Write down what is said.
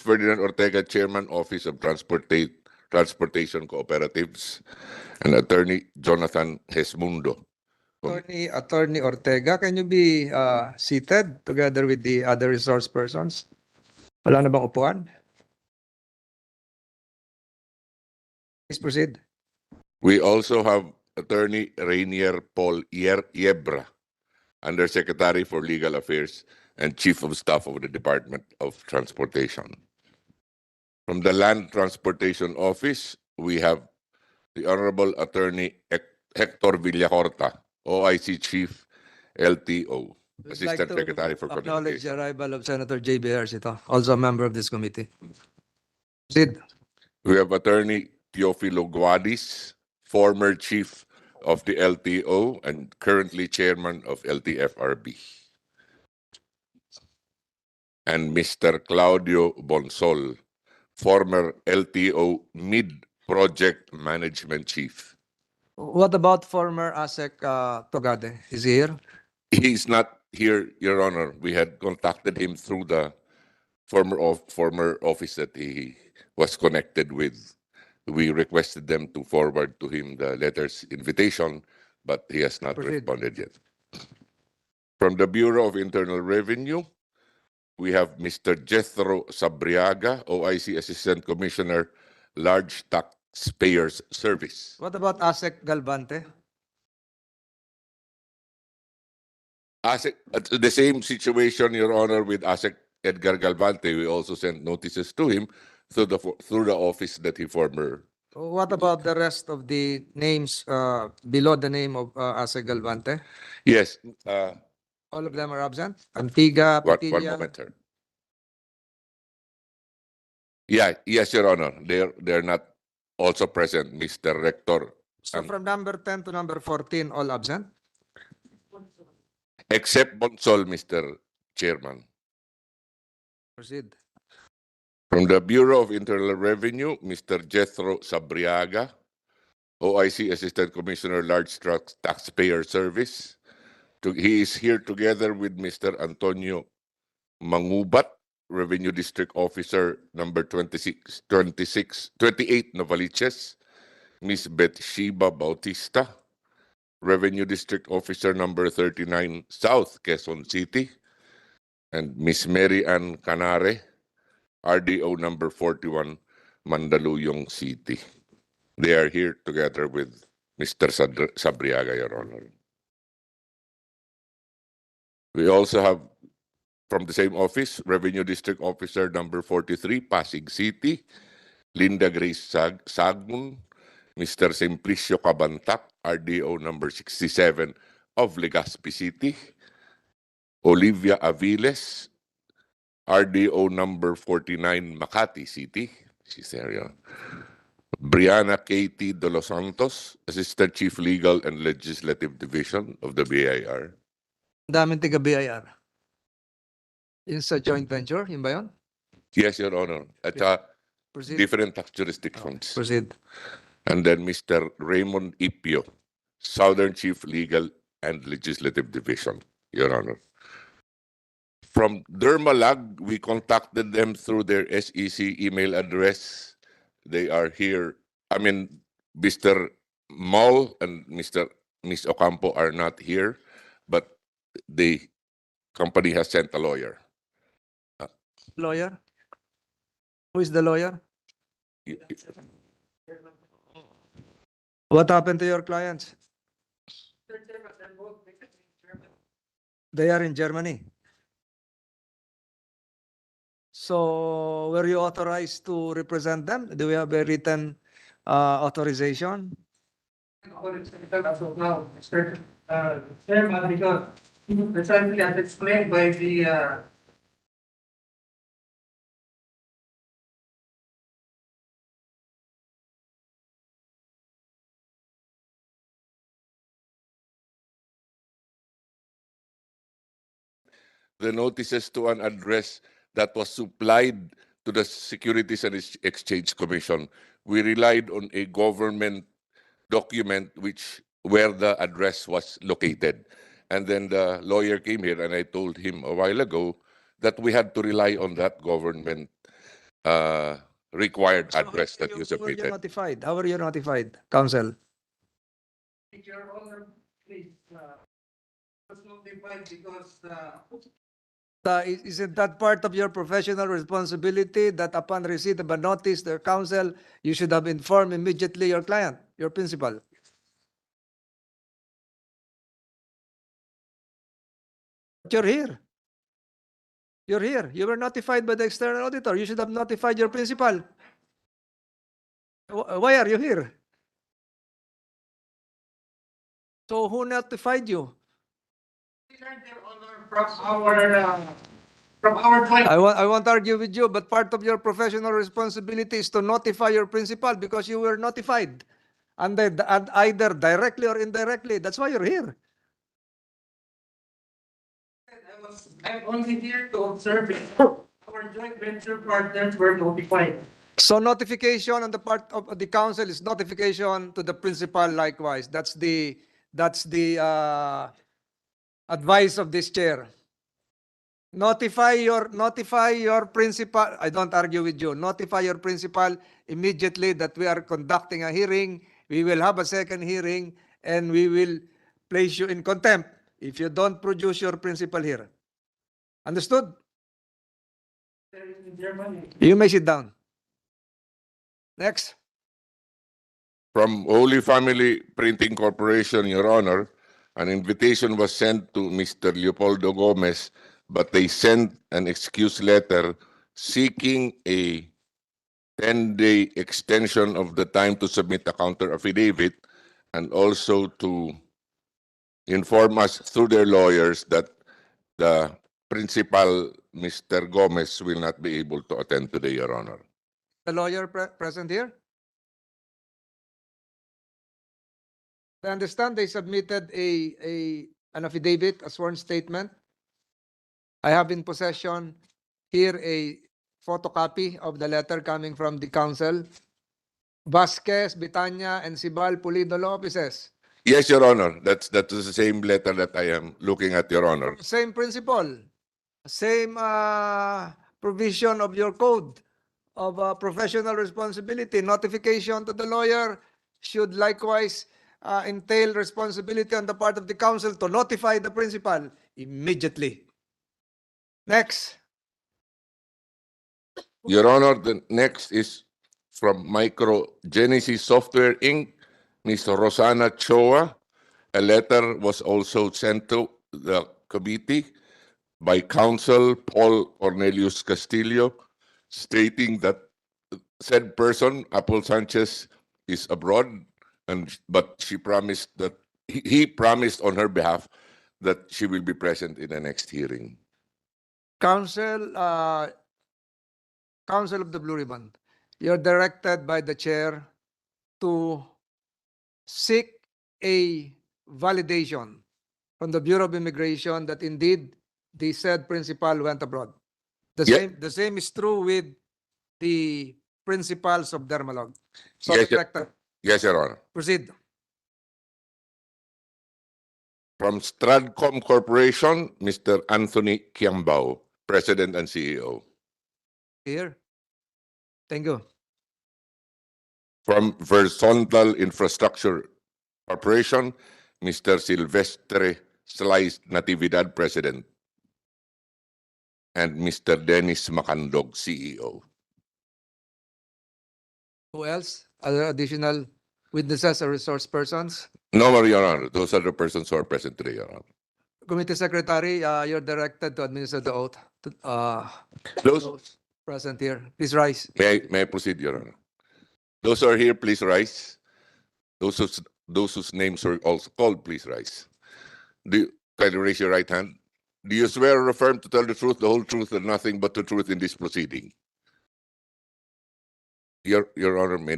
Ferdinand Ortega, Chairman, Office of Transportation Cooperatives, and Attorney Jonathan Hesmundo. Attorney Ortega, can you be seated together with the other resource persons? Wala na bang upuan? Please proceed. We also have Attorney Rainier Paul Yebra, Undersecretary for Legal Affairs and Chief of Staff of the Department of Transportation. From the Land Transportation Office, we have the Honorable Attorney Hector Villacorta, OIC Chief, LTO, Assistant Secretary for Acknowledge the Communication. arrival of Senator J.B. Ejercito, also a member of this committee. Proceed. We have Attorney Teofilo Guadis, former Chief of the LTO and currently Chairman of LTFRB. And Mr. Claudio Bonsol, former LTO Mid-Project Management Chief. What about former ASEC Togade? Is he here? He's not here, Your Honor. We had contacted him through the former office that he was connected with. We requested them to forward to him the letter's invitation, but he has not responded yet. From the Bureau of Internal Revenue, we have Mr. Jethro Sabriaga, OIC Assistant Commissioner, Large Taxpayers Service. What about ASEC Galvante? The same situation, Your Honor, with ASEC Edgar Galvante. We also sent notices to him through the office that he former. What about the rest of the names below the name of ASEC Galvante? Yes. All of them are absent? Antigua, One Petilla. moment, sir. Yeah, yes, Your Honor. They're not also present, Mr. Rector. So from number 10 to number 14, all absent? Except Bonsol, Mr. Chairman. Proceed. From the Bureau of Internal Revenue, Mr. Jethro Sabriaga, OIC Assistant Commissioner, Large Taxpayer Service. He is here together with Mr. Antonio Mangubat, Revenue District Officer number 28 Novaliches, Ms. Bathsheba Bautista, Revenue District Officer number 39 South Quezon City, and Ms. Mary Ann Canare, RDO number 41 Mandaluyong City. They are here together with Mr. Sabriaga, Your Honor. We also have from the same office, Revenue District Officer number 43, Pasig City, Linda Grace Sagun, Mr. Simplicio Cabantac, RDO number 67 of Legazpi City, Olivia Aviles, RDO number 49, Makati City. She's there, yeah. Brianna Katie De Los Santos, Assistant Chief Legal and Legislative Division of the BIR. Daming tiga BIR. Yun sa joint venture, yun ba yun? Yes, Your Honor. At Proceed. different tax jurisdictions. Proceed. And then Mr. Raymond Ipio, Southern Chief Legal and Legislative Division, Your Honor. From Dermalag, we contacted them through their SEC email address. They are here. I mean, Mr. Moll and Ms. Ocampo are not here, but the company has sent a lawyer. Lawyer? Who is the lawyer? What happened to your clients? They are in Germany. So, were you authorized to represent them? Do we have a written authorization? As of now, Mr. Chairman, because precisely as explained by the notices to an address that was supplied to the Securities and Exchange Commission. We relied on a government document where the address was located. And then the lawyer came here and I told him a while ago that we had to rely on that government required So address that you were you submitted. notified? How were you notified, counsel? Your Honor, please, was notified because, Isn't that part of your professional responsibility that upon receipt of a notice, the counsel, you should have informed immediately your client, your principal? But you're here. You're here. You were notified by the external auditor. You should have notified your principal. Why are you here? So who notified you? we learned, Your Honor, from our client. I won't argue with you, but part of your professional responsibility is to notify your principal because you were notified. And either directly or indirectly. That's why you're here. I'm only here to observe it. Our joint venture partners were notified. So notification on the part of the council is notification to the principal likewise. That's the advice of this chair. Notify your principal. I don't argue with you. Notify your principal immediately that we are conducting a hearing. We will have a second hearing and we will place you in contempt if you don't produce your principal here. Understood? In Germany. You may sit down. Next. From Holy Family Printing Corporation, Your Honor, an invitation was sent to Mr. Leopoldo Gomez, but they sent an excuse letter seeking a 10-day extension of the time to submit a counter affidavit and also to inform us through their lawyers that the principal, Mr. Gomez, will not be able to attend today, Your Honor. The lawyer present here? I understand they submitted an affidavit, a sworn statement. I have in possession here a photocopy of the letter coming from the council. Vasquez, Bitanya, and Sibal Pulido law offices. Yes, Your Honor. That's the same letter that I am looking at, Your Honor. Same principle, same provision of your code of professional responsibility. Notification to the lawyer should likewise entail responsibility on the part of the council to notify the principal immediately. Next. Your Honor, the next is from Microgenesis Software Inc., Ms. Rosana Choa. A letter was also sent to the committee by counsel Paul Cornelius Castillo stating that said person, Apple Sanchez, is abroad, but she promised that he promised on her behalf that she will be present in the next hearing. Council of the Blue Ribbon, you're directed by the chair to seek a validation from the Bureau of Immigration that indeed the said principal went abroad. The same is true with the principals of Dermalog. So Yes, director, Yes, Your Honor. proceed. From Stradcom Corporation, Mr. Anthony Kiambao, President and CEO. Here. Thank you. From Versontal Infrastructure Corporation, Mr. Silvestre Slice Natividad, President. And Mr. Dennis Macandog, CEO. Who else? Other additional witnesses or resource persons? No, Your Honor. Those are the persons who are present today, Your Honor. Committee Secretary, you're directed to administer the oath to Those, present here. Please rise. may I proceed, Your Honor? Those who are here, please rise. Those whose names are also called, please rise. Kindly raise your right hand. Do you swear or affirm to tell the truth, the whole truth, and nothing but the truth in this proceeding? Your Honor, may